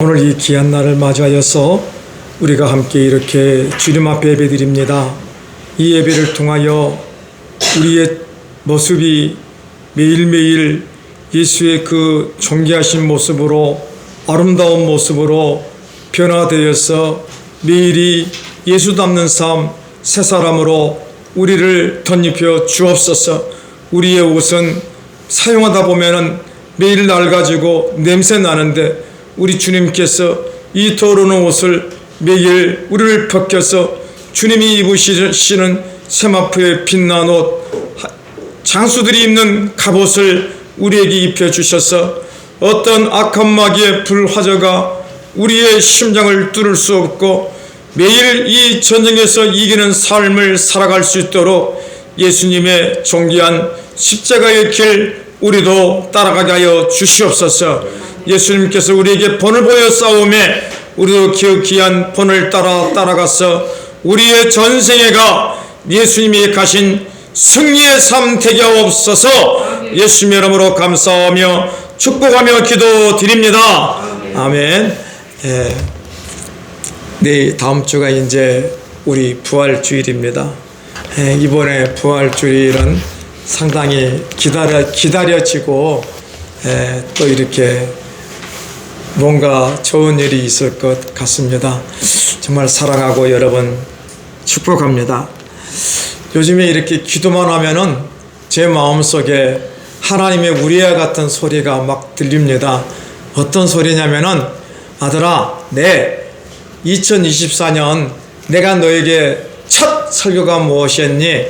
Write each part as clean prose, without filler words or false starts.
오늘 이 귀한 날을 맞이하여서 우리가 함께 이렇게 주님 앞에 예배드립니다. 이 예배를 통하여 우리의 모습이 매일매일 예수의 그 존귀하신 모습으로, 아름다운 모습으로 변화되어서 매일이 예수 닮는 삶, 새 사람으로 우리를 덧입혀 주옵소서. 우리의 옷은 사용하다 보면은 매일 낡아지고 냄새 나는데 우리 주님께서 이 더러운 옷을 매일 우리를 벗겨서 주님이 입으시는 세마포의 빛난 옷, 장수들이 입는 갑옷을 우리에게 입혀주셔서 어떤 악한 마귀의 불화저가 우리의 심장을 뚫을 수 없고 매일 이 전쟁에서 이기는 삶을 살아갈 수 있도록 예수님의 존귀한 십자가의 길 우리도 따라가게 하여 주시옵소서. 예수님께서 우리에게 본을 보여 싸움에 우리도 그 귀한 본을 따라가서 우리의 전생애가 예수님이 가신 승리의 삶 되게 하옵소서. 예수님의 이름으로 감사하며 축복하며 기도드립니다. 아멘. 네, 다음 주가 이제 우리 부활주일입니다. 이번에 부활주일은 상당히 기다려지고 또 이렇게 뭔가 좋은 일이 있을 것 같습니다. 정말 사랑하고 여러분 축복합니다. 요즘에 이렇게 기도만 하면은 제 마음속에 하나님의 우리와 같은 소리가 막 들립니다. 어떤 소리냐면은, 아들아, 2024년 내가 너에게 첫 설교가 무엇이었니?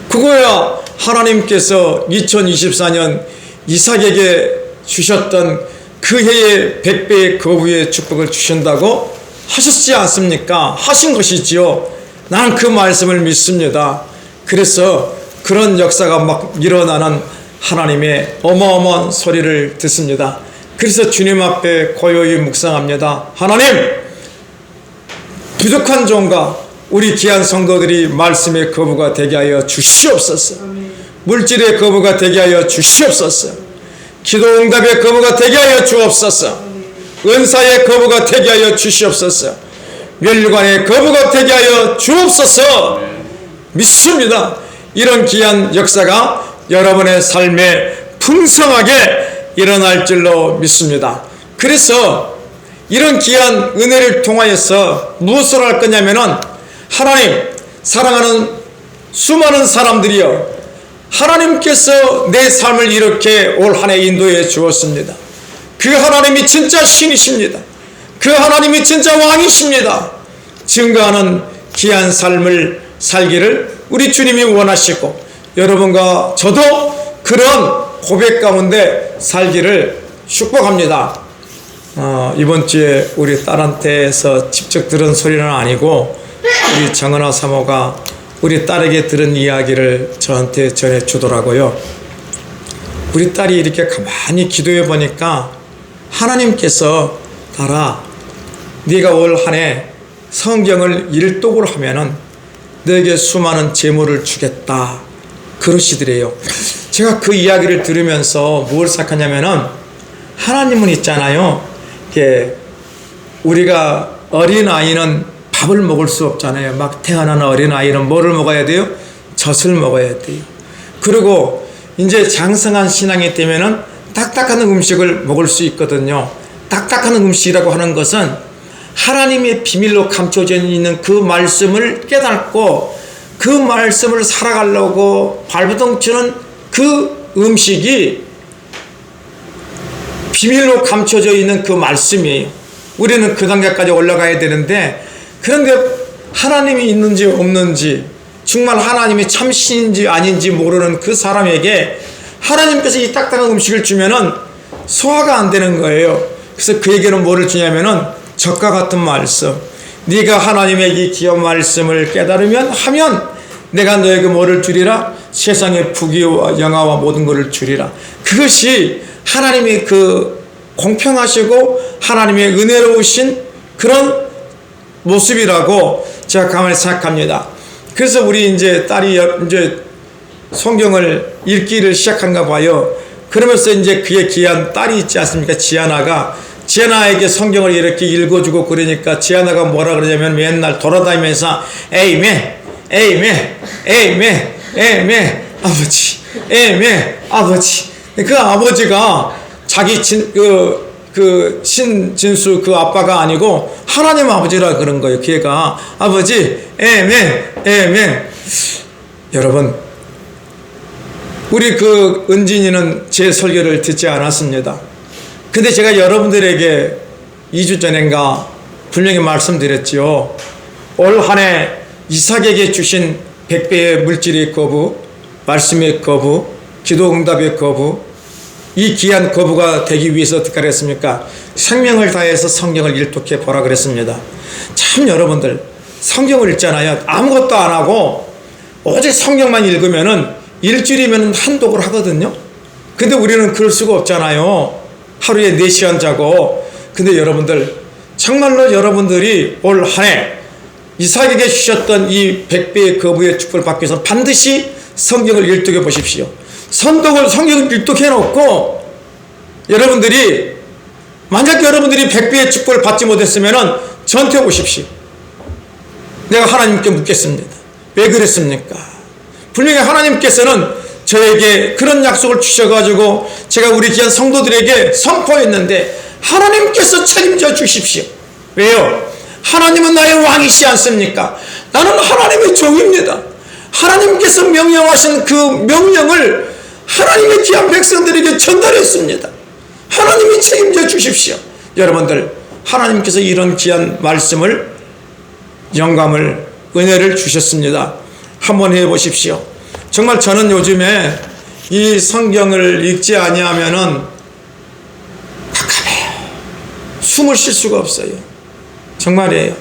그거야 하나님께서 2024년 이삭에게 주셨던 그 해의 100배의 거부의 축복을 주신다고 하셨지 않습니까? 하신 것이지요. 나는 그 말씀을 믿습니다. 그래서 그런 역사가 막 일어나는 하나님의 어마어마한 소리를 듣습니다. 그래서 주님 앞에 고요히 묵상합니다. 하나님, 부족한 종과 우리 귀한 성도들이 말씀의 거부가 되게 하여 주시옵소서. 물질의 거부가 되게 하여 주시옵소서. 기도 응답의 거부가 되게 하여 주옵소서. 은사의 거부가 되게 하여 주시옵소서. 멸류관의 거부가 되게 하여 주옵소서. 믿습니다. 이런 귀한 역사가 여러분의 삶에 풍성하게 일어날 줄로 믿습니다. 그래서 이런 귀한 은혜를 통하여서 무엇을 할 거냐면은, 하나님 사랑하는 수많은 사람들이여, 하나님께서 내 삶을 이렇게 올 한 해 인도해 주었습니다. 그 하나님이 진짜 신이십니다. 그 하나님이 진짜 왕이십니다. 증거하는 귀한 삶을 살기를 우리 주님이 원하시고, 여러분과 저도 그런 고백 가운데 살기를 축복합니다. 이번 주에 우리 딸한테서 직접 들은 소리는 아니고 우리 정은아 사모가 우리 딸에게 들은 이야기를 저한테 전해주더라고요. 우리 딸이 이렇게 가만히 기도해 보니까 하나님께서, 딸아, 네가 올 한 해 성경을 일독을 하면은 너에게 수많은 재물을 주겠다, 그러시더래요. 제가 그 이야기를 들으면서 뭘 생각하냐면은, 하나님은 있잖아요, 이게 우리가 어린아이는 밥을 먹을 수 없잖아요. 막 태어난 어린아이는 뭐를 먹어야 돼요? 젖을 먹어야 돼요. 그리고 이제 장성한 신앙이 되면은 딱딱한 음식을 먹을 수 있거든요. 딱딱한 음식이라고 하는 것은 하나님의 비밀로 감춰져 있는 그 말씀을 깨닫고 그 말씀을 살아가려고 발버둥 치는 그 음식이 비밀로 감춰져 있는 그 말씀이에요. 우리는 그 단계까지 올라가야 되는데, 그런데 하나님이 있는지 없는지, 정말 하나님이 참신인지 아닌지 모르는 그 사람에게 하나님께서 이 딱딱한 음식을 주면은 소화가 안 되는 거예요. 그래서 그에게는 뭐를 주냐면은 젖과 같은 말씀, 네가 하나님의 이 귀한 말씀을 깨달으면 하면 내가 너에게 뭐를 주리라? 세상의 부귀와 영화와 모든 것을 주리라. 그것이 하나님의 그 공평하시고 하나님의 은혜로우신 그런 모습이라고 제가 가만히 생각합니다. 그래서 우리 이제 딸이 이제 성경을 읽기를 시작한가 봐요. 그러면서 이제 그의 귀한 딸이 있지 않습니까? 지아나가 지하나에게 성경을 이렇게 읽어주고 그러니까 지하나가 뭐라 그러냐면 맨날 돌아다니면서 에이멘, 에이멘, 에이멘, 에이멘, 아버지, 에이멘, 아버지. 그 아버지가 자기 신진수 그 아빠가 아니고 하나님 아버지라 그런 거예요. 걔가 아버지, 에이멘, 에이멘. 여러분, 우리 그 은진이는 제 설교를 듣지 않았습니다. 근데 제가 여러분들에게 2주 전인가 분명히 말씀드렸지요. 올 한 해 이삭에게 주신 100배의 물질의 거부, 말씀의 거부, 기도 응답의 거부, 이 귀한 거부가 되기 위해서 어떻게 하랬습니까? 생명을 다해서 성경을 일독해 보라 그랬습니다. 참 여러분들 성경을 읽잖아요. 아무것도 안 하고 오직 성경만 읽으면은 일주일이면 한 독을 하거든요. 근데 우리는 그럴 수가 없잖아요. 하루에 4시간 자고. 근데 여러분들 정말로 여러분들이 올 한 해 이삭에게 주셨던 이 100배의 거부의 축복을 받기 위해서 반드시 성경을 일독해 보십시오. 성경을 일독해 놓고 여러분들이 만약 여러분들이 100배의 축복을 받지 못했으면 저한테 오십시오. 내가 하나님께 묻겠습니다. 왜 그랬습니까? 분명히 하나님께서는 저에게 그런 약속을 주셔가지고 제가 우리 귀한 성도들에게 선포했는데 하나님께서 책임져 주십시오. 왜요? 하나님은 나의 왕이시지 않습니까? 나는 하나님의 종입니다. 하나님께서 명령하신 그 명령을 하나님의 귀한 백성들에게 전달했습니다. 하나님이 책임져 주십시오. 여러분들, 하나님께서 이런 귀한 말씀을, 영감을, 은혜를 주셨습니다. 한번 해보십시오. 정말 저는 요즘에 이 성경을 읽지 아니하면은 깝깝해요. 숨을 쉴 수가 없어요. 정말이에요.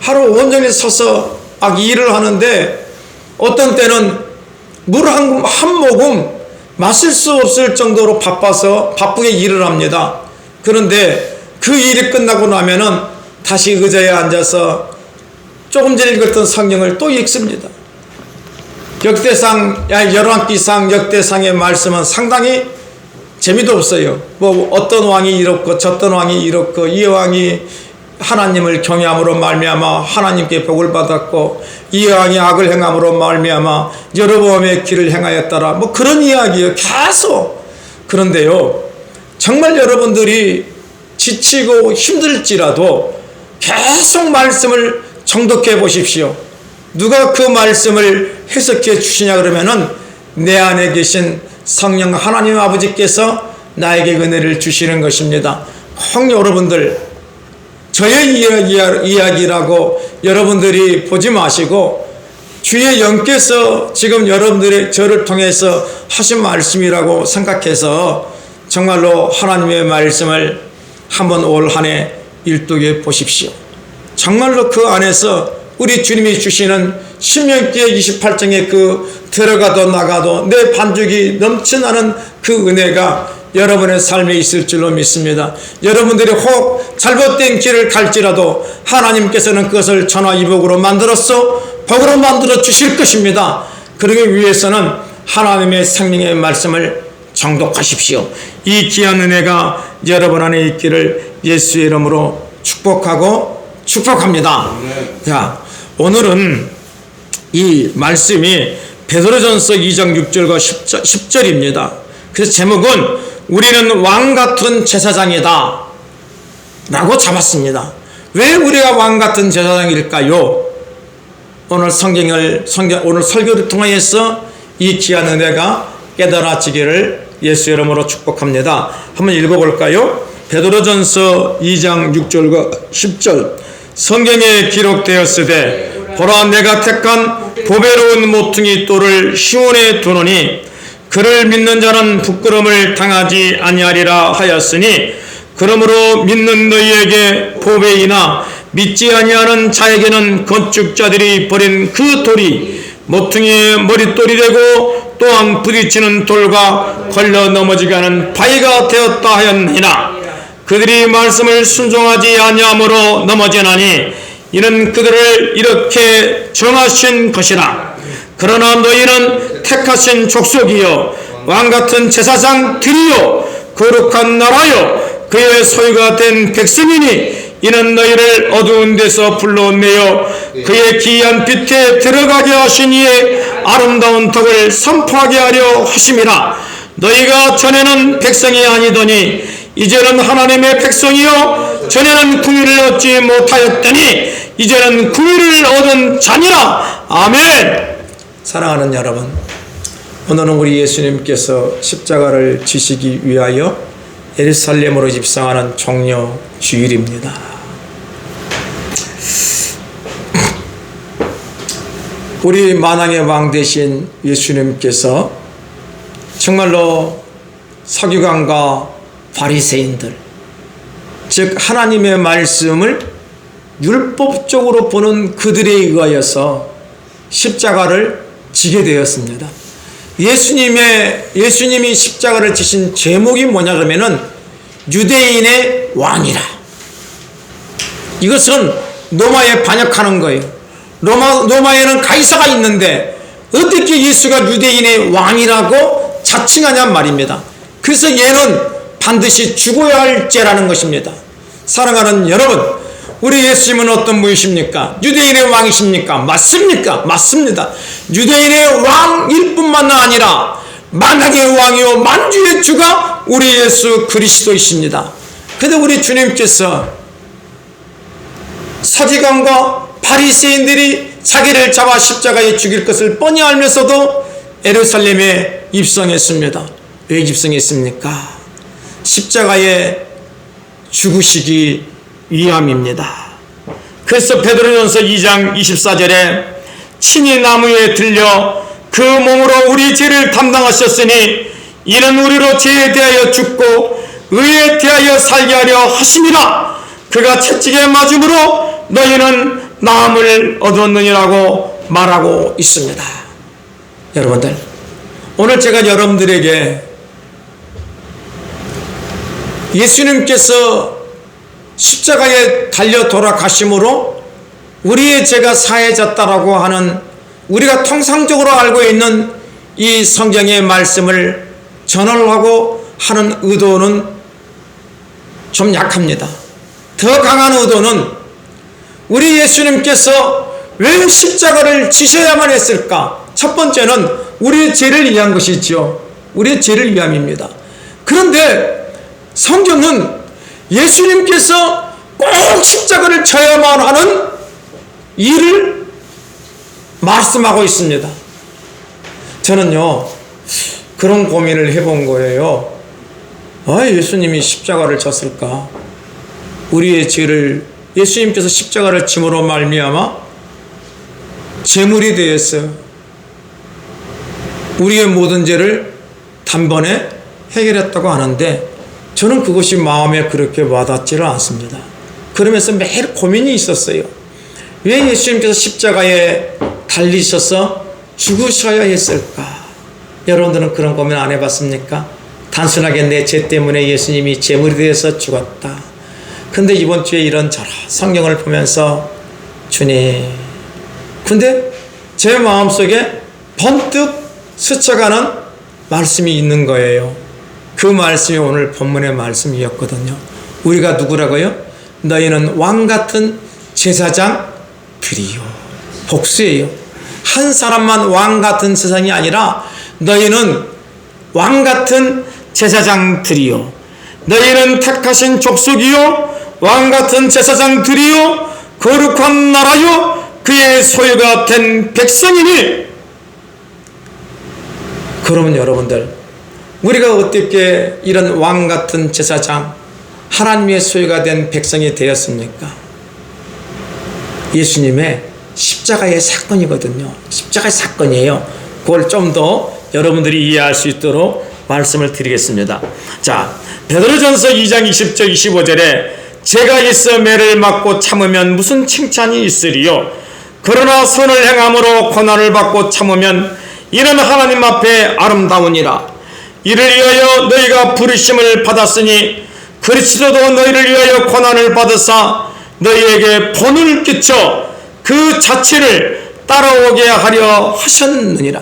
하루 온전히 서서 막 일을 하는데 어떤 때는 물 한 모금 마실 수 없을 정도로 바쁘게 일을 합니다. 그런데 그 일이 끝나고 나면은 다시 의자에 앉아서 조금 전에 읽었던 성경을 또 읽습니다. 역대상, 열왕기상 역대상의 말씀은 상당히 재미도 없어요. 뭐 어떤 왕이 이렇고 저떤 왕이 이렇고 이 왕이 하나님을 경외함으로 말미암아 하나님께 복을 받았고 이 왕이 악을 행함으로 말미암아 여로보암의 길을 행하였더라. 뭐 그런 이야기예요. 계속. 그런데요, 정말 여러분들이 지치고 힘들지라도 계속 말씀을 정독해 보십시오. 누가 그 말씀을 해석해 주시냐 그러면은 내 안에 계신 성령 하나님 아버지께서 나에게 은혜를 주시는 것입니다. 꼭 여러분들 저의 이야기라고 여러분들이 보지 마시고 주의 영께서 지금 여러분들의 저를 통해서 하신 말씀이라고 생각해서 정말로 하나님의 말씀을 한번 올 한 해 일독해 보십시오. 정말로 그 안에서 우리 주님이 주시는 신명기의 28장에 그 들어가도 나가도 내 반죽이 넘쳐나는 그 은혜가 여러분의 삶에 있을 줄로 믿습니다. 여러분들이 혹 잘못된 길을 갈지라도 하나님께서는 그것을 전화위복으로 만들어서 복으로 만들어 주실 것입니다. 그러기 위해서는 하나님의 생명의 말씀을 정독하십시오. 이 귀한 은혜가 여러분 안에 있기를 예수의 이름으로 축복합니다. 자, 오늘은 이 말씀이 베드로전서 2장 6절과 10절입니다. 그래서 제목은 우리는 왕같은 제사장이다 라고 잡았습니다. 왜 우리가 왕같은 제사장일까요? 오늘 오늘 설교를 통해서 이 귀한 은혜가 깨달아지기를 예수 이름으로 축복합니다. 한번 읽어볼까요? 베드로전서 2장 6절과 10절. 성경에 기록되었으되 보라 내가 택한 보배로운 모퉁이 돌을 시온에 두노니 그를 믿는 자는 부끄러움을 당하지 아니하리라 하였으니 그러므로 믿는 너희에게 보배이나 믿지 아니하는 자에게는 건축자들이 버린 그 돌이 모퉁이의 머릿돌이 되고 또한 부딪히는 돌과 걸려 넘어지게 하는 바위가 되었다 하였느니라. 그들이 말씀을 순종하지 아니함으로 넘어지나니 이는 그들을 이렇게 정하신 것이라. 그러나 너희는 택하신 족속이요 왕같은 제사장들이요 거룩한 나라요 그의 소유가 된 백성이니 이는 너희를 어두운 데서 불러내어 그의 기이한 빛에 들어가게 하신 이의 아름다운 덕을 선포하게 하려 하심이라. 너희가 전에는 백성이 아니더니 이제는 하나님의 백성이요 전에는 궁유를 얻지 못하였더니 이제는 궁유를 얻은 자니라. 아멘. 사랑하는 여러분, 오늘은 우리 예수님께서 십자가를 지시기 위하여 예루살렘으로 입성하는 종려 주일입니다. 우리 만왕의 왕 되신 예수님께서 정말로 서기관과 바리새인들, 즉 하나님의 말씀을 율법적으로 보는 그들에 의하여서 십자가를 지게 되었습니다. 예수님이 십자가를 지신 제목이 뭐냐 그러면은 유대인의 왕이라. 이것은 로마에 반역하는 거예요. 로마에는 가이사가 있는데 어떻게 예수가 유대인의 왕이라고 자칭하냐 말입니다. 그래서 얘는 반드시 죽어야 할 죄라는 것입니다. 사랑하는 여러분, 우리 예수님은 어떤 분이십니까? 유대인의 왕이십니까? 맞습니까? 맞습니다. 유대인의 왕일 뿐만 아니라 만왕의 왕이요 만주의 주가 우리 예수 그리스도이십니다. 그런데 우리 주님께서 서기관과 바리새인들이 자기를 잡아 십자가에 죽일 것을 뻔히 알면서도 예루살렘에 입성했습니다. 왜 입성했습니까? 십자가에 죽으시기 위함입니다. 그래서 베드로전서 2장 24절에 친히 나무에 들려 그 몸으로 우리 죄를 담당하셨으니 이는 우리로 죄에 대하여 죽고 의에 대하여 살게 하려 하심이라. 그가 채찍에 맞음으로 너희는 나음을 얻었느니라고 말하고 있습니다. 여러분들, 오늘 제가 여러분들에게 예수님께서 십자가에 달려 돌아가심으로 우리의 죄가 사해졌다라고 하는, 우리가 통상적으로 알고 있는 이 성경의 말씀을 전하려고 하는 의도는 좀 약합니다. 더 강한 의도는 우리 예수님께서 왜 십자가를 지셔야만 했을까? 첫 번째는 우리의 죄를 위한 것이죠. 우리의 죄를 위함입니다. 그런데 성경은 예수님께서 꼭 십자가를 져야만 하는 일을 말씀하고 있습니다. 저는요, 그런 고민을 해본 거예요. 예수님이 십자가를 졌을까? 우리의 죄를, 예수님께서 십자가를 짐으로 말미암아 제물이 되었어. 우리의 모든 죄를 단번에 해결했다고 하는데 저는 그것이 마음에 그렇게 와닿지를 않습니다. 그러면서 매일 고민이 있었어요. 왜 예수님께서 십자가에 달리셔서 죽으셔야 했을까? 여러분들은 그런 고민 안 해봤습니까? 단순하게 내 죄 때문에 예수님이 제물이 되어서 죽었다. 근데 이번 주에 이런저런 성경을 보면서 주님, 근데 제 마음속에 번뜩 스쳐가는 말씀이 있는 거예요. 그 말씀이 오늘 본문의 말씀이었거든요. 우리가 누구라고요? 너희는 왕같은 제사장들이요. 복수예요. 한 사람만 왕같은 세상이 아니라 너희는 왕같은 제사장들이요. 너희는 택하신 족속이요 왕같은 제사장들이요 거룩한 나라요 그의 소유가 된 백성이니. 그러면 여러분들, 우리가 어떻게 이런 왕같은 제사장, 하나님의 소유가 된 백성이 되었습니까? 예수님의 십자가의 사건이거든요. 십자가의 사건이에요. 그걸 좀 더 여러분들이 이해할 수 있도록 말씀을 드리겠습니다. 자, 베드로전서 2장 20절 25절에 죄가 있어 매를 맞고 참으면 무슨 칭찬이 있으리요? 그러나 선을 행함으로 고난을 받고 참으면 이는 하나님 앞에 아름다우니라. 이를 위하여 너희가 부르심을 받았으니 그리스도도 너희를 위하여 고난을 받으사 너희에게 본을 끼쳐 그 자체를 따라오게 하려 하셨느니라.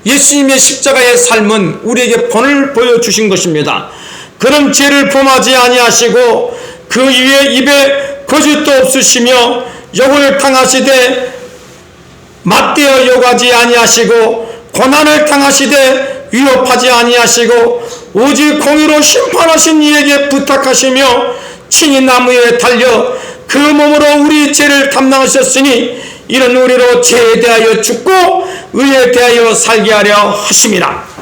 예수님의 십자가의 삶은 우리에게 본을 보여주신 것입니다. 그런 죄를 범하지 아니하시고 그 위에 입에 거짓도 없으시며 욕을 당하시되 맞대어 욕하지 아니하시고 고난을 당하시되 위협하지 아니하시고 오직 공의로 심판하신 이에게 부탁하시며 친히 나무에 달려 그 몸으로 우리 죄를 담당하셨으니 이는 우리로 죄에 대하여 죽고 의에 대하여 살게 하려 하심이라.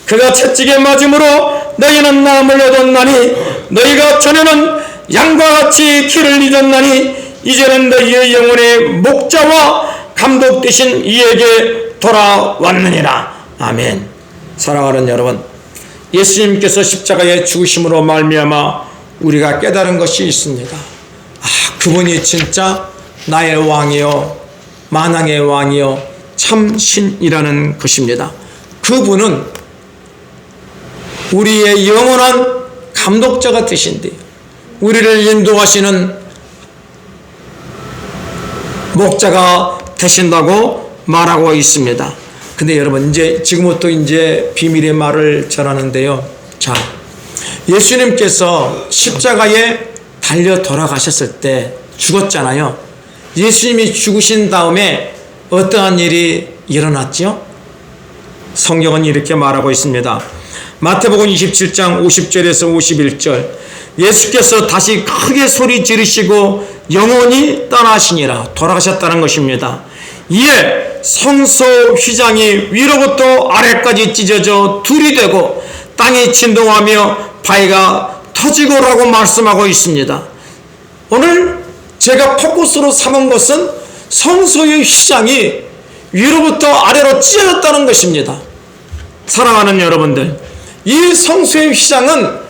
그가 채찍에 맞음으로 너희는 나음을 얻었나니 너희가 전에는 양과 같이 길을 잃었나니 이제는 너희의 영혼의 목자와 감독 되신 이에게 돌아왔느니라. 아멘. 사랑하는 여러분, 예수님께서 십자가에 죽으심으로 말미암아 우리가 깨달은 것이 있습니다. 그분이 진짜 나의 왕이요 만왕의 왕이요 참 신이라는 것입니다. 그분은 우리의 영원한 감독자가 되신데 우리를 인도하시는 목자가 되신다고 말하고 있습니다. 근데 여러분, 지금부터 비밀의 말을 전하는데요. 자, 예수님께서 십자가에 달려 돌아가셨을 때 죽었잖아요. 예수님이 죽으신 다음에 어떠한 일이 일어났죠? 성경은 이렇게 말하고 있습니다. 마태복음 27장 50절에서 51절, 예수께서 다시 크게 소리 지르시고 영원히 떠나시니라. 돌아가셨다는 것입니다. 이에 성소 휘장이 위로부터 아래까지 찢어져 둘이 되고 땅이 진동하며 바위가 터지고라고 말씀하고 있습니다. 오늘 제가 포커스로 삼은 것은 성소의 휘장이 위로부터 아래로 찢어졌다는 것입니다. 사랑하는 여러분들, 이 성소의 휘장은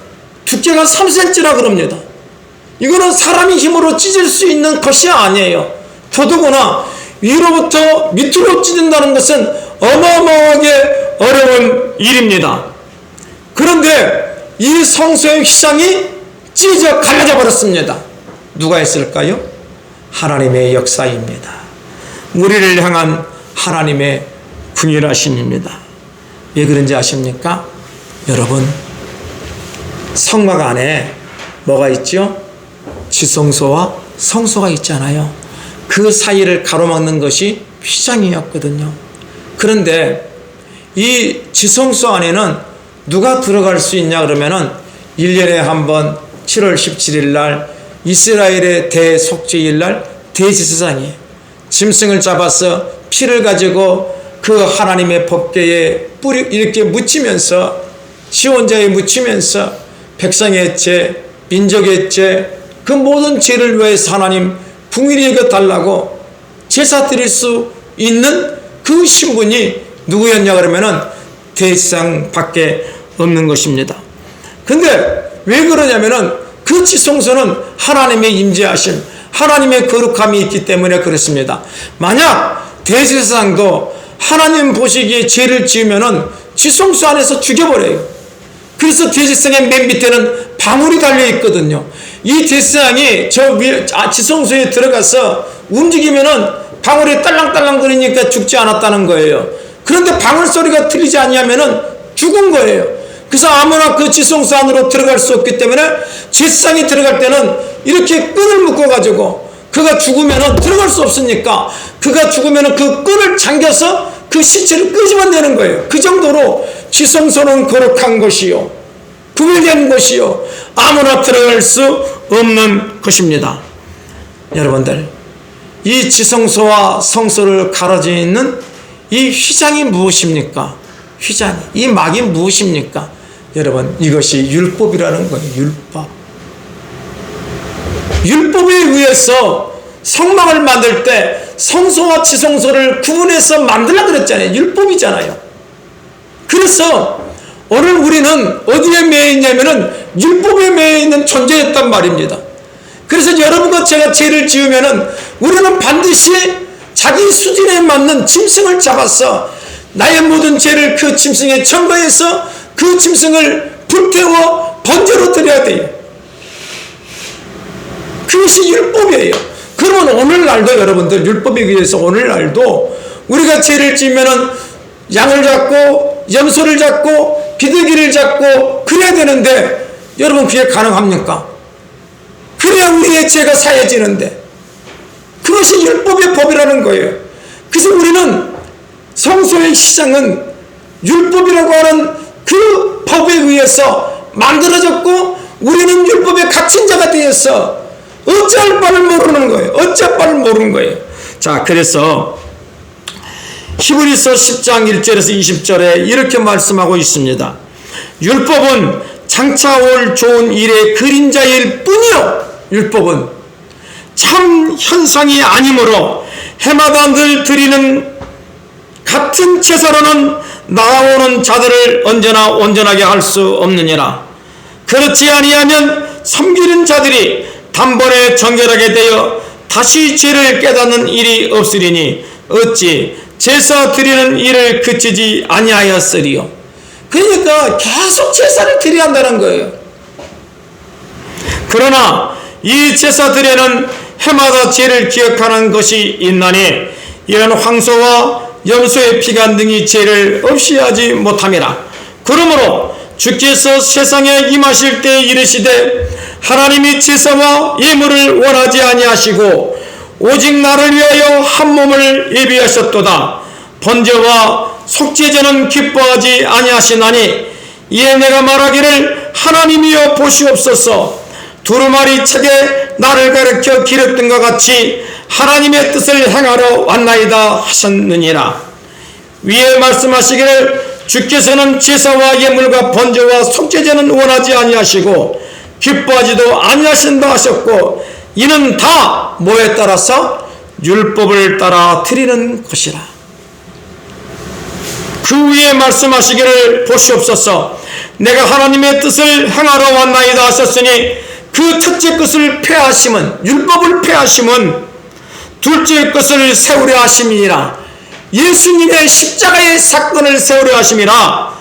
두께가 3cm라 그럽니다. 이거는 사람의 힘으로 찢을 수 있는 것이 아니에요. 더더구나 위로부터 밑으로 찢는다는 것은 어마어마하게 어려운 일입니다. 그런데 이 성소의 휘장이 찢어 갈라져 버렸습니다. 누가 했을까요? 하나님의 역사입니다. 우리를 향한 하나님의 긍휼하심입니다. 왜 그런지 아십니까? 여러분, 성막 안에 뭐가 있죠? 지성소와 성소가 있잖아요. 그 사이를 가로막는 것이 휘장이었거든요. 그런데 이 지성소 안에는 누가 들어갈 수 있냐 그러면은 1년에 한 번 7월 17일 날 이스라엘의 대속죄일 날 대제사장이 짐승을 잡아서 피를 가지고 그 하나님의 법궤에 뿌리 이렇게 묻히면서 시온자에 묻히면서 백성의 죄, 민족의 죄, 그 모든 죄를 위해서 하나님 궁일이 여겨달라고 제사 드릴 수 있는 그 신분이 누구였냐 그러면은 대제사장밖에 없는 것입니다. 근데 왜 그러냐면은 그 지성소는 하나님의 임재하심, 하나님의 거룩함이 있기 때문에 그렇습니다. 만약 대제사장도 하나님 보시기에 죄를 지으면은 지성소 안에서 죽여버려요. 그래서 대제사장의 맨 밑에는 방울이 달려 있거든요. 이 대제사장이 저 위에 지성소에 들어가서 움직이면은 방울이 딸랑딸랑 거리니까 죽지 않았다는 거예요. 그런데 방울 소리가 들리지 않냐면은 죽은 거예요. 그래서 아무나 그 지성소 안으로 들어갈 수 없기 때문에 제사장이 들어갈 때는 이렇게 끈을 묶어가지고 그가 죽으면은 들어갈 수 없으니까 그가 죽으면은 그 끈을 잠겨서 그 시체를 끄집어내는 되는 거예요. 그 정도로 지성소는 거룩한 것이요, 구별된 것이요, 아무나 들어갈 수 없는 것입니다. 여러분들, 이 지성소와 성소를 가로지는 이 휘장이 무엇입니까? 휘장, 이 막이 무엇입니까? 여러분, 이것이 율법이라는 거예요. 율법. 율법에 의해서 성막을 만들 때 성소와 지성소를 구분해서 만들라 그랬잖아요. 율법이잖아요. 그래서 오늘 우리는 어디에 매여 있냐면은 율법에 매여 있는 존재였단 말입니다. 그래서 여러분과 제가 죄를 지으면은 우리는 반드시 자기 수준에 맞는 짐승을 잡아서 나의 모든 죄를 그 짐승에 첨가해서 그 짐승을 불태워 번제로 드려야 돼요. 그것이 율법이에요. 그러면 오늘날도 여러분들, 율법에 의해서 오늘날도 우리가 죄를 지으면은 양을 잡고 염소를 잡고 비둘기를 잡고 그래야 되는데 여러분 그게 가능합니까? 그래야 우리의 죄가 사해지는데 그것이 율법의 법이라는 거예요. 그래서 우리는 성소의 시장은 율법이라고 하는 그 법에 의해서 만들어졌고 우리는 율법에 갇힌 자가 되어서 어찌할 바를 모르는 거예요. 어찌할 바를 모르는 거예요. 자, 그래서 히브리서 10장 1절에서 20절에 이렇게 말씀하고 있습니다. 율법은 장차 올 좋은 일의 그림자일 뿐이요, 율법은 참 현상이 아니므로 해마다 늘 드리는 같은 제사로는 나아오는 자들을 언제나 온전하게 할 수 없느니라. 그렇지 아니하면 섬기는 자들이 단번에 정결하게 되어 다시 죄를 깨닫는 일이 없으리니 어찌 제사 드리는 일을 그치지 아니하였으리요. 그러니까 계속 제사를 드려야 한다는 거예요. 그러나 이 제사들에는 해마다 죄를 기억하는 것이 있나니 이런 황소와 염소의 피가 능히 죄를 없이 하지 못함이라. 그러므로 주께서 세상에 임하실 때 이르시되 하나님이 제사와 예물을 원하지 아니하시고 오직 나를 위하여 한 몸을 예비하셨도다. 번제와 속죄제는 기뻐하지 아니하시나니 이에 내가 말하기를 하나님이여 보시옵소서. 두루마리 책에 나를 가르쳐 기르던 것 같이 하나님의 뜻을 행하러 왔나이다 하셨느니라. 위에 말씀하시기를 주께서는 제사와 예물과 번제와 속죄제는 원하지 아니하시고 기뻐하지도 아니하신다 하셨고 이는 다 뭐에 따라서? 율법을 따라 드리는 것이라. 그 위에 말씀하시기를 보시옵소서. 내가 하나님의 뜻을 행하러 왔나이다 하셨으니 그 첫째 것을 폐하심은, 율법을 폐하심은 둘째 것을 세우려 하심이니라. 예수님의 십자가의 사건을 세우려 하심이라.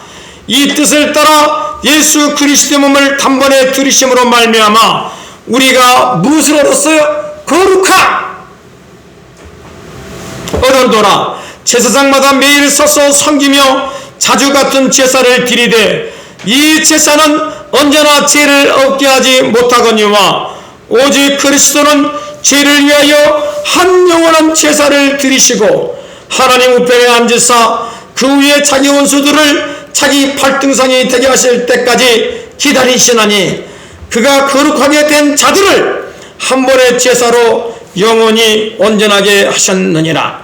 이 뜻을 따라 예수 그리스도의 몸을 단번에 들이심으로 말미암아 우리가 무엇을 얻었어요? 거룩함 얻었노라. 제사장마다 매일 서서 섬기며 자주 같은 제사를 드리되 이 제사는 언제나 죄를 얻게 하지 못하거니와 오직 그리스도는 죄를 위하여 한 영원한 제사를 드리시고 하나님 우편에 앉으사 그 위에 자기 원수들을 자기 발등상이 되게 하실 때까지 기다리시나니 그가 거룩하게 된 자들을 한 번의 제사로 영원히 온전하게 하셨느니라.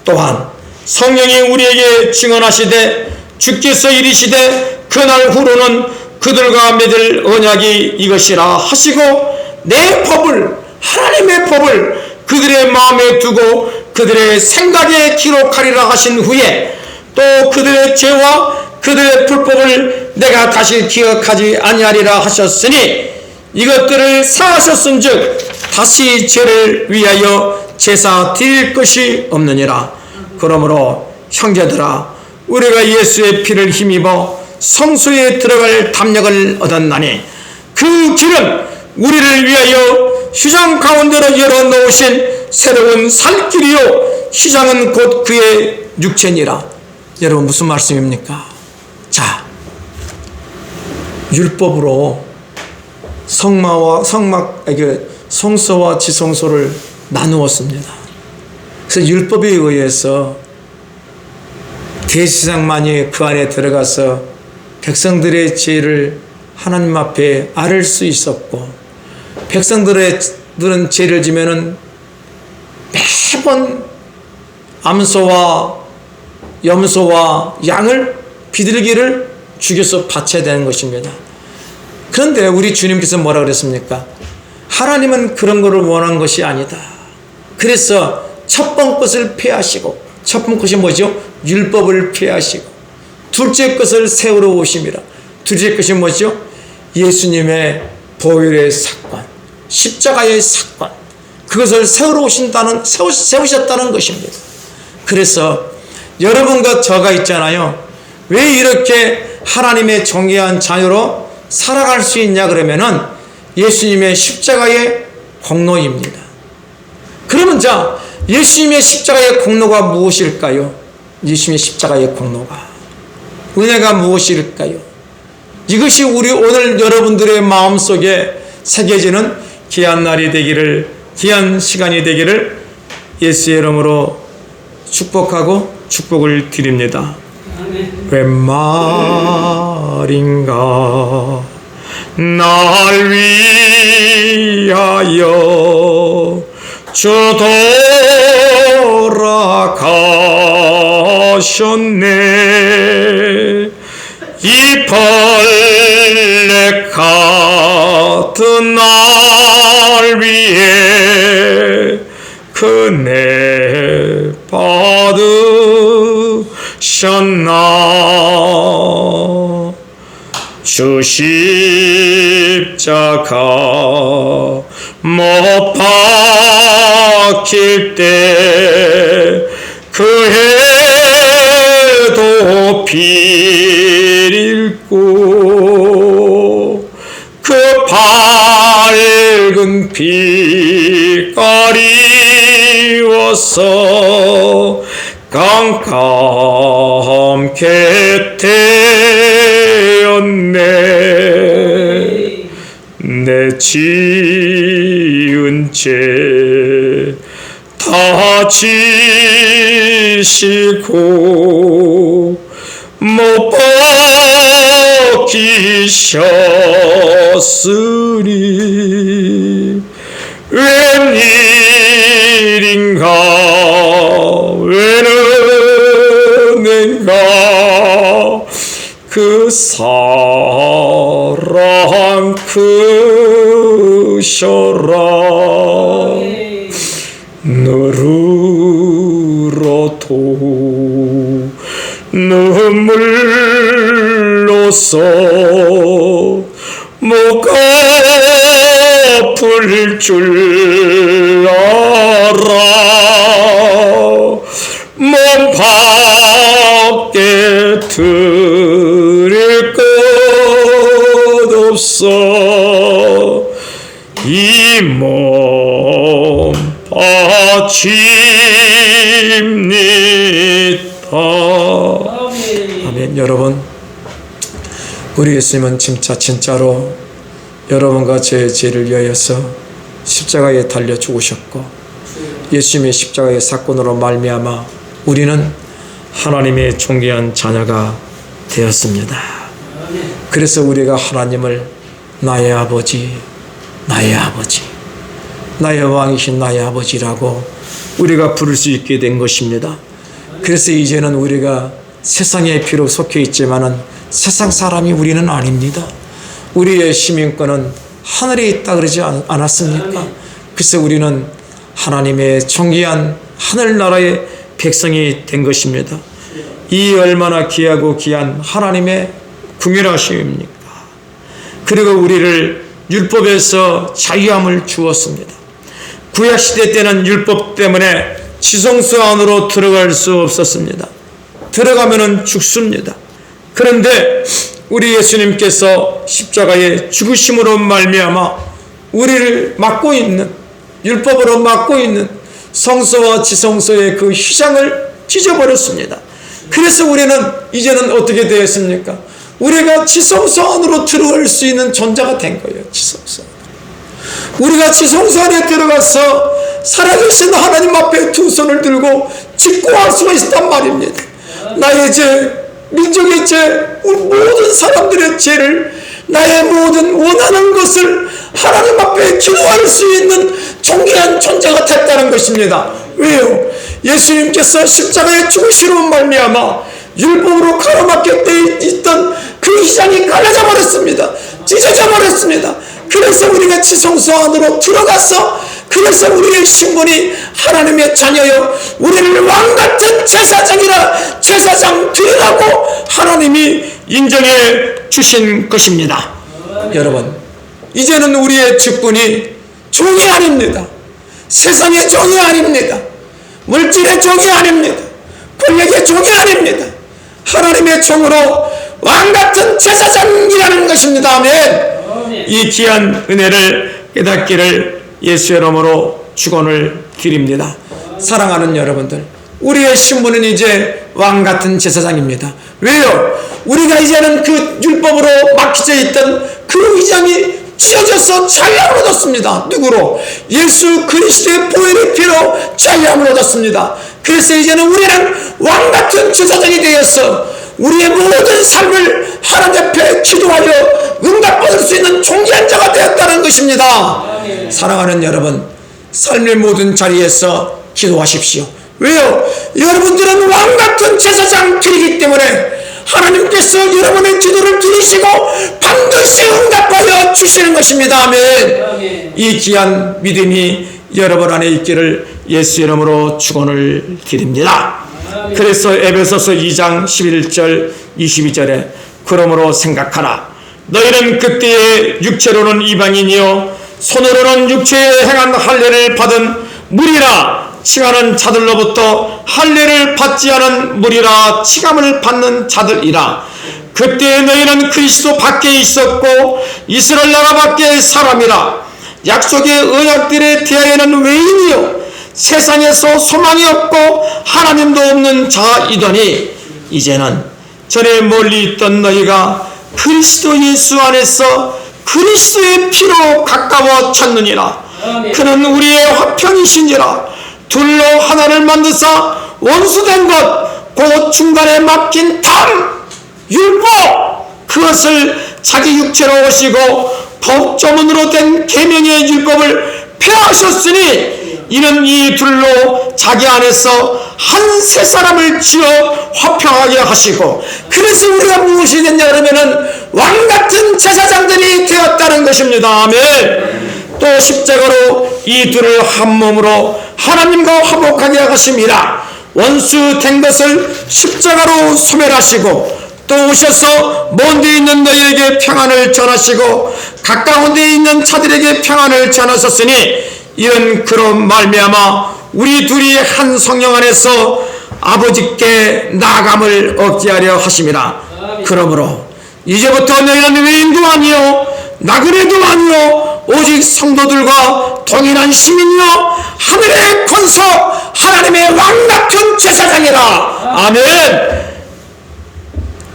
또한 성령이 우리에게 증언하시되 주께서 이르시되 그날 후로는 그들과 맺을 언약이 이것이라 하시고 내 법을, 하나님의 법을 그들의 마음에 두고 그들의 생각에 기록하리라 하신 후에 또 그들의 죄와 그들의 불법을 내가 다시 기억하지 아니하리라 하셨으니 이것들을 사하셨은즉 다시 죄를 위하여 제사 드릴 것이 없느니라. 그러므로 형제들아 우리가 예수의 피를 힘입어 성소에 들어갈 담력을 얻었나니 그 길은 우리를 위하여 휘장 가운데로 열어놓으신 새로운 살 길이요 휘장은 곧 그의 육체니라. 여러분 무슨 말씀입니까? 자, 율법으로 성소와 지성소를 나누었습니다. 그래서 율법에 의해서 대제사장만이 그 안에 들어가서 백성들의 죄를 하나님 앞에 앓을 수 있었고 백성들은 죄를 지면은 매번 암소와 염소와 양을 비둘기를 죽여서 바쳐야 되는 것입니다. 그런데 우리 주님께서 뭐라 그랬습니까? 하나님은 그런 것을 원한 것이 아니다. 그래서 첫 번 것을 폐하시고, 첫 번 것이 뭐죠? 율법을 폐하시고, 둘째 것을 세우러 오심이라. 둘째 것이 뭐죠? 예수님의 보혈의 사건, 십자가의 사건, 그것을 세우셨다는 것입니다. 그래서 여러분과 저가 있잖아요. 왜 이렇게 하나님의 존귀한 자녀로 살아갈 수 있냐 그러면은 예수님의 십자가의 공로입니다. 그러면 자, 예수님의 십자가의 공로가 무엇일까요? 예수님의 십자가의 공로가 은혜가 무엇일까요? 이것이 우리 오늘 여러분들의 마음속에 새겨지는 귀한 날이 되기를, 귀한 시간이 되기를 예수의 이름으로 축복하고 축복을 드립니다. 웬 말인가 날 위하여 주 돌아가셨네. 이 벌레 같은 날 위해 은혜 받으셨나. 주 십자가 못 박힐 때 그 해도 피 흘고 그 밝은 빛가리워서 깜깜게 되었네. 내 지은 죄 다 지시고 못 박히셨으니 웬일인가 웬은혜인가 그 사랑 크셔라. 너르러도 눈물로써 못 갚을 줄 알아. 몸 밖에 드릴 것 없어. 이 몸 바칩니다. 아멘. 여러분, 우리 예수님은 진짜로 여러분과 제 죄를 위하여서 십자가에 달려 죽으셨고, 예수님의 십자가의 사건으로 말미암아 우리는 하나님의 존귀한 자녀가 되었습니다. 그래서 우리가 하나님을 나의 아버지, 나의 아버지, 나의 왕이신 나의 아버지라고 우리가 부를 수 있게 된 것입니다. 그래서 이제는 우리가 세상에 비록 속해 있지만은 세상 사람이 우리는 아닙니다. 우리의 시민권은 하늘에 있다 그러지 않았습니까? 그래서 우리는 하나님의 존귀한 하늘나라의 백성이 된 것입니다. 이 얼마나 귀하고 귀한 하나님의 궁율하심입니까? 그리고 우리를 율법에서 자유함을 주었습니다. 구약시대 때는 율법 때문에 지성소 안으로 들어갈 수 없었습니다. 들어가면 죽습니다. 그런데 우리 예수님께서 십자가의 죽으심으로 말미암아 우리를 막고 있는, 율법으로 막고 있는 성소와 지성소의 그 휘장을 찢어버렸습니다. 그래서 우리는 이제는 어떻게 되었습니까? 우리가 지성소 안으로 들어갈 수 있는 존재가 된 거예요. 지성소 안으로. 우리가 지성소 안에 들어가서 살아계신 하나님 앞에 두 손을 들고 직고할 수가 있단 말입니다. 나의 죄, 민족의 죄, 우리 모든 사람들의 죄를, 나의 모든 원하는 것을 하나님 앞에 기도할 수 있는 존귀한 존재가 됐다는 것입니다. 왜요? 예수님께서 십자가에 죽으시로 말미암아 율법으로 가로막혀 있던 그 휘장이 갈라져 버렸습니다. 찢어져 버렸습니다. 그래서 우리가 지성소 안으로 들어가서, 그래서 우리의 신분이 하나님의 자녀여, 우리를 왕같은 제사장이라, 제사장 되라고 하나님이 인정해 주신 것입니다. 여러분, 이제는 우리의 직분이 종이 아닙니다. 세상의 종이 아닙니다. 물질의 종이 아닙니다. 권력의 종이 아닙니다. 하나님의 종으로 왕같은 제사장이라는 것입니다. 아멘. 이 귀한 은혜를 깨닫기를 예수의 이름으로 축원을 드립니다. 사랑하는 여러분들, 우리의 신분은 이제 왕같은 제사장입니다. 왜요? 우리가 이제는 그 율법으로 막혀져 있던 그 의장이 찢어져서 자유함을 얻었습니다. 누구로? 예수 그리스도의 보혈의 피로 자유함을 얻었습니다. 그래서 이제는 우리는 왕같은 제사장이 되어서 우리의 모든 삶을 하나님 앞에 기도하여 응답받을 수 있는 존귀한 자가 되었다는 것입니다. 아멘. 사랑하는 여러분, 삶의 모든 자리에서 기도하십시오. 왜요? 여러분들은 왕같은 제사장들이기 때문에 하나님께서 여러분의 기도를 들으시고 반드시 응답하여 주시는 것입니다. 아멘. 아멘. 이 귀한 믿음이 여러분 안에 있기를 예수 이름으로 축원을 드립니다. 아멘. 그래서 에베소서 2장 11절 22절에 그러므로 생각하라. 너희는 그때의 육체로는 이방인이요 손으로는 육체에 행한 할례를 받은 무리라. 칭하는 자들로부터 할례를 받지 않은 무리라. 칭함을 받는 자들이라. 그때 너희는 그리스도 밖에 있었고 이스라엘 나라 밖에 사람이라. 약속의 언약들에 대하여는 외인이요 세상에서 소망이 없고 하나님도 없는 자이더니 이제는 전에 멀리 있던 너희가 그리스도 예수 안에서 그리스도의 피로 가까워졌느니라. 그는 우리의 화평이시니라. 둘로 하나를 만드사 원수된 것 곧 중간에 막힌 담 율법 그것을 자기 육체로 오시고 법조문으로 된 계명의 율법을 폐하셨으니 이는 이 둘로 자기 안에서 한 세 사람을 지어 화평하게 하시고 그래서 우리가 무엇이 됐냐 그러면은 왕같은 제사장들이 되었다는 것입니다. 아멘. 또 십자가로 이 둘을 한 몸으로 하나님과 화목하게 하심이라. 원수 된 것을 십자가로 소멸하시고 또 오셔서 먼 데 있는 너희에게 평안을 전하시고 가까운 데 있는 자들에게 평안을 전하셨으니 이런 그런 말미암아 우리 둘이 한 성령 안에서 아버지께 나아감을 얻게 하려 하심이라. 그러므로 이제부터 너희는 외인도 아니요 나그네도 아니요 오직 성도들과 동일한 시민이요 하늘의 권소 하나님의 왕같은 제사장이라. 아멘.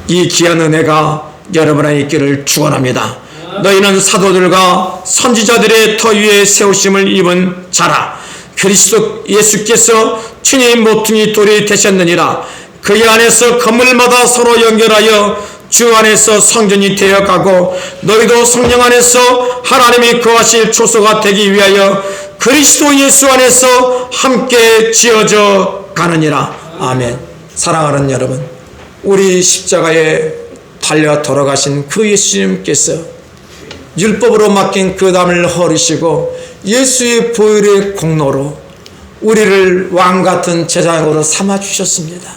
이 귀한 은혜가 여러분 안에 있기를 축원합니다. 너희는 사도들과 선지자들의 터 위에 세우심을 입은 자라. 그리스도 예수께서 주님 모퉁이 돌이 되셨느니라. 그의 안에서 건물마다 서로 연결하여 주 안에서 성전이 되어가고 너희도 성령 안에서 하나님이 거하실 초소가 되기 위하여 그리스도 예수 안에서 함께 지어져 가느니라. 아멘. 사랑하는 여러분, 우리 십자가에 달려 돌아가신 그 예수님께서 율법으로 맡긴 그 담을 허리시고 예수의 보혈의 공로로 우리를 왕같은 제사장으로 삼아주셨습니다.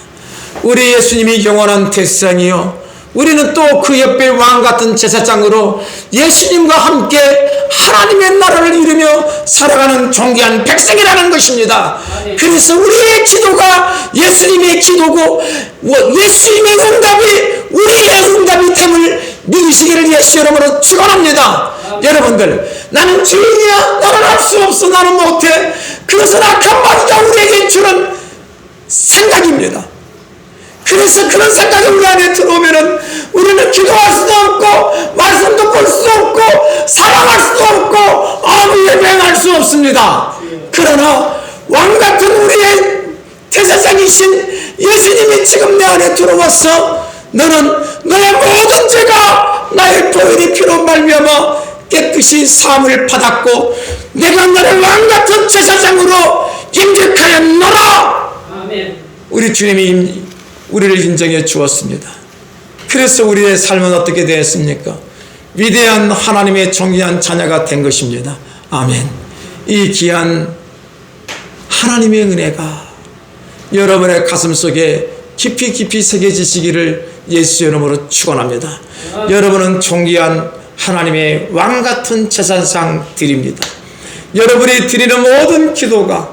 우리 예수님이 영원한 대상이요 우리는 또 그 옆에 왕같은 제사장으로 예수님과 함께 하나님의 나라를 이루며 살아가는 존귀한 백성이라는 것입니다. 그래서 우리의 기도가 예수님의 기도고 예수님의 응답이 우리의 응답이 됨을 믿으시기를 예수 이름으로 축원합니다. 여러분들, 나는 죄인이야, 나는 할 수 없어, 나는 못해, 그것은 악한 마귀가 우리에게 주는 생각입니다. 그래서 그런 생각이 우리 안에 들어오면은 우리는 기도할 수도 없고 말씀도 볼 수도 없고 사랑할 수도 없고 아무 예배할 수 없습니다. 그러나 왕같은 우리의 제사장이신 예수님이 지금 내 안에 들어와서 너는 너의 모든 죄가 나의 보혈의 피로 말미암아 깨끗이 사함을 받았고 내가 너를 왕같은 제사장으로 임직하였노라. 아멘. 우리 주님이 우리를 인정해 주었습니다. 그래서 우리의 삶은 어떻게 되었습니까? 위대한 하나님의 존귀한 자녀가 된 것입니다. 아멘. 이 귀한 하나님의 은혜가 여러분의 가슴 속에 깊이 깊이 새겨지시기를 예수 이름으로 축원합니다. 여러분은 존귀한 하나님의 왕같은 제사장들입니다. 여러분이 드리는 모든 기도가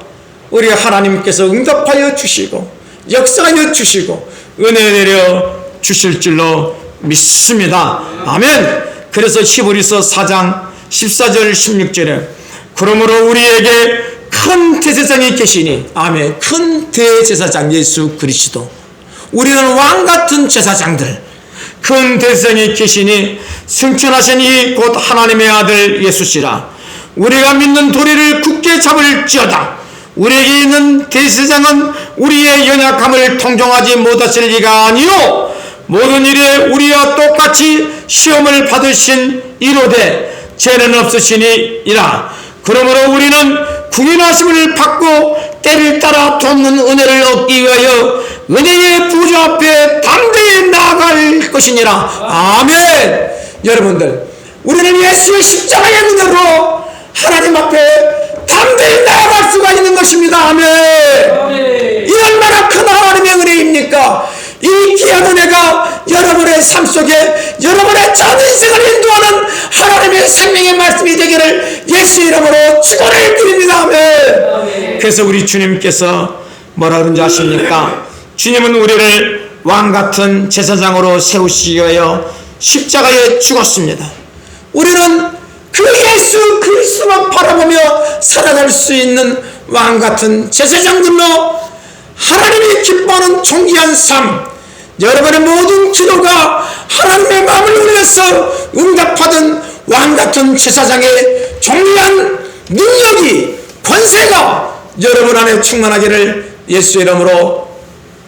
우리 하나님께서 응답하여 주시고 역사하여 주시고 은혜 내려 주실 줄로 믿습니다. 아멘. 그래서 히브리서 4장 14절 16절에 그러므로 우리에게 큰 대제사장이 계시니, 아멘. 큰 대제사장 예수 그리스도. 우리는 왕같은 제사장들, 큰 대제사장이 계시니 승천하신 이 곧 하나님의 아들 예수시라. 우리가 믿는 도리를 굳게 잡을지어다. 우리에게 있는 대제사장은 우리의 연약함을 통정하지 못하실 리가 아니요 모든 일에 우리와 똑같이 시험을 받으신 이로되 죄는 없으시니이라. 그러므로 우리는 구원하심을 받고 때를 따라 돕는 은혜를 얻기 위하여 은혜의 보좌 앞에 담대히 나아갈 것이니라. 아멘. 여러분들, 우리는 예수의 십자가의 은혜로 하나님 앞에 담대히 나아갈 수가 있는 것입니다. 아멘. 이 얼마나 큰 하나님의 은혜입니까? 이 귀한 은혜가 여러분의 삶 속에 여러분의 전 인생을 인도하는 하나님의 생명의 말씀이 되기를 예수 이름으로 축원을 드립니다. 아멘. 그래서 우리 주님께서 뭐라 그런지 아십니까? 주님은 우리를 왕같은 제사장으로 세우시기 위하여 십자가에 죽었습니다. 우리는 그 예수 그리스도만 바라보며 살아갈 수 있는 왕같은 제사장들로 하나님이 기뻐하는 존귀한 삶, 여러분의 모든 기도가 하나님의 마음을 울려서 응답하던 왕같은 제사장의 존귀한 능력이, 권세가 여러분 안에 충만하기를 예수 이름으로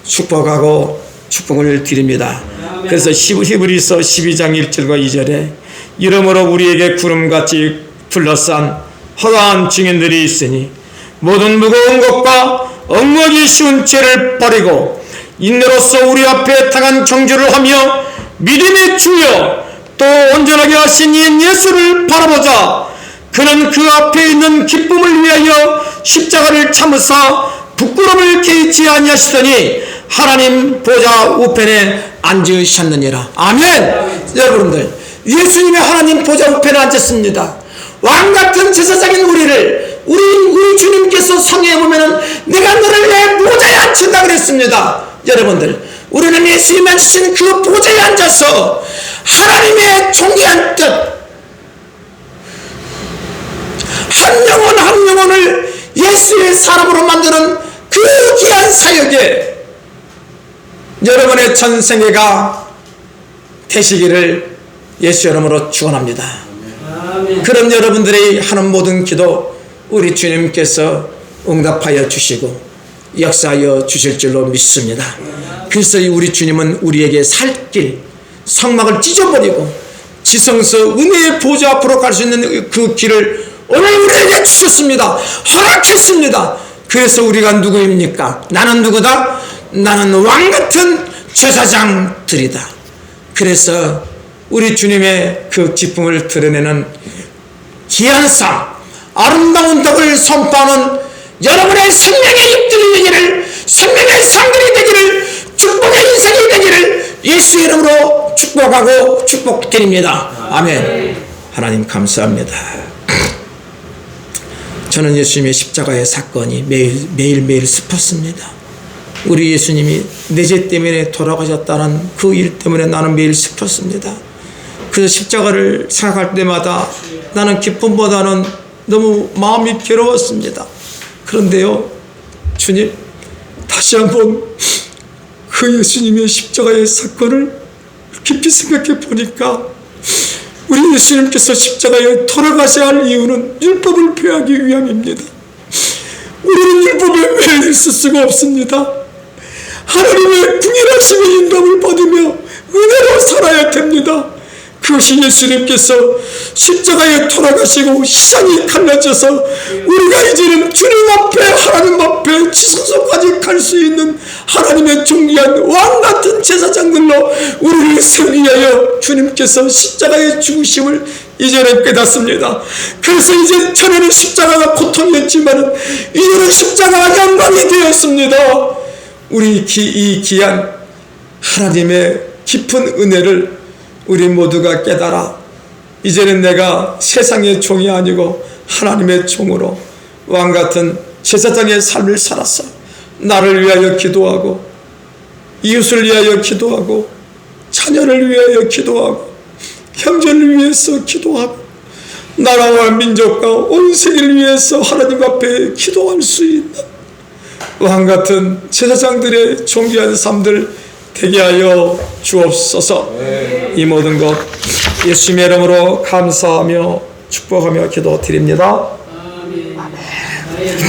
축복하고 축복을 드립니다. 그래서 히브리서 12장 1절과 2절에 이러므로 우리에게 구름같이 둘러싼 허다한 증인들이 있으니 모든 무거운 것과 엉망이 쉬운 죄를 버리고 인내로서 우리 앞에 당한 경주를 하며 믿음의 주여 또 온전하게 하신 이 예수를 바라보자. 그는 그 앞에 있는 기쁨을 위하여 십자가를 참으사 부끄러움을 개의치 아니하시더니 하나님 보좌 우편에 앉으셨느니라. 아멘. 여러분들, 예수님의 하나님 보좌 우편에 앉았습니다. 왕같은 제사장인 우리 주님께서 성경에 보면은 내가 너를 내 보좌에 앉힌다 그랬습니다. 여러분들, 우리는 예수님이 앉으신 그 보좌에 앉아서 하나님의 존귀한 뜻, 한 영혼 한 영혼을 예수의 사람으로 만드는 그 귀한 사역에 여러분의 전생애가 되시기를 예수 이름으로 축원합니다. 그럼 여러분들이 하는 모든 기도 우리 주님께서 응답하여 주시고 역사하여 주실 줄로 믿습니다. 그래서 우리 주님은 우리에게 살 길, 성막을 찢어버리고 지성서 은혜의 보좌 앞으로 갈 수 있는 그 길을 오늘 우리에게 주셨습니다. 허락했습니다. 그래서 우리가 누구입니까? 나는 누구다? 나는 왕같은 제사장들이다. 그래서 우리 주님의 그 기쁨을 드러내는 귀한 삶, 아름다운 덕을 선포하는 여러분의 생명의 입들이 되기를, 생명의 삶들이 되기를, 축복의 인생이 되기를 예수 이름으로 축복하고 축복드립니다. 아멘. 하나님 감사합니다. 저는 예수님의 십자가의 사건이 매일매일 슬펐습니다. 우리 예수님이 내 죄 때문에 돌아가셨다는 그 일 때문에 나는 매일 슬펐습니다. 그래서 십자가를 생각할 때마다 나는 기쁨보다는 너무 마음이 괴로웠습니다. 그런데요, 주님, 다시 한번 그 예수님의 십자가의 사건을 깊이 생각해 보니까 우리 예수님께서 십자가에 돌아가셔야 할 이유는 율법을 폐하기 위함입니다. 우리는 율법에 매여 있을 수가 없습니다. 하나님의 궁일하심의 인도를 받으며 은혜로 살아야 됩니다. 그것이 예수님께서 십자가에 돌아가시고 시선이 갈라져서 우리가 이제는 주님 앞에, 하나님 앞에 지성소까지 갈 수 있는 하나님의 존귀한 왕같은 제사장들로 우리를 세우기 위하여 주님께서 십자가의 죽으심을 이제는 깨닫습니다. 그래서 이제 전에는 십자가가 고통이었지만 이제는 십자가가 영광이 되었습니다. 우리 이 귀한 하나님의 깊은 은혜를 우리 모두가 깨달아 이제는 내가 세상의 종이 아니고 하나님의 종으로 왕같은 제사장의 삶을 살았어. 나를 위하여 기도하고 이웃을 위하여 기도하고 자녀를 위하여 기도하고 형제를 위해서 기도하고 나라와 민족과 온 세계를 위해서 하나님 앞에 기도할 수 있는 왕같은 제사장들의 존귀한 삶들 되게 하여 주옵소서. 이 모든 것 예수님의 이름으로 감사하며 축복하며 기도드립니다. 아멘.